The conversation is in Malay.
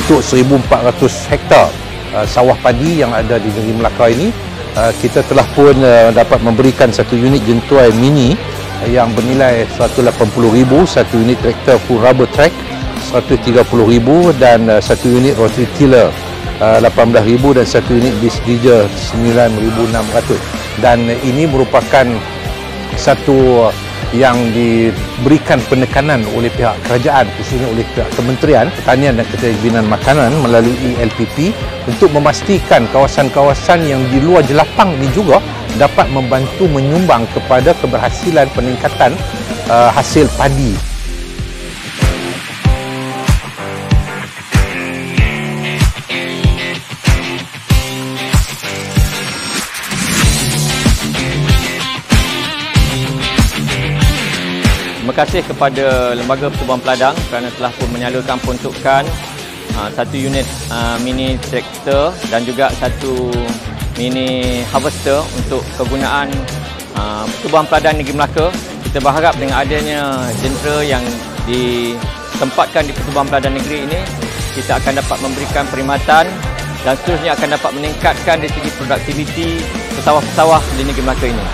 untuk 1,400 hektar sawah padi yang ada di Negeri Melaka ini. Kita telah pun dapat memberikan satu unit jentuai mini yang bernilai 180,000, satu unit traktor full rubber track 130,000 dan satu unit rotary tiller 18,000 dan satu unit disc digger 9,600. Dan ini merupakan satu yang diberikan penekanan oleh pihak kerajaan, khususnya oleh pihak Kementerian Pertanian dan Ketajinan Makanan melalui LPP untuk memastikan kawasan-kawasan yang di luar jelapang ini juga dapat membantu menyumbang kepada keberhasilan peningkatan hasil padi. Terima kasih kepada Lembaga Pertubuhan Peladang kerana telah pun menyalurkan peruntukan satu unit mini traktor dan juga satu mini harvester untuk kegunaan Pertubuhan Peladang Negeri Melaka. Kita berharap dengan adanya jentera yang ditempatkan di Pertubuhan Peladang Negeri ini, kita akan dapat memberikan perkhidmatan dan seterusnya akan dapat meningkatkan dari segi produktiviti pesawah-pesawah di Negeri Melaka ini.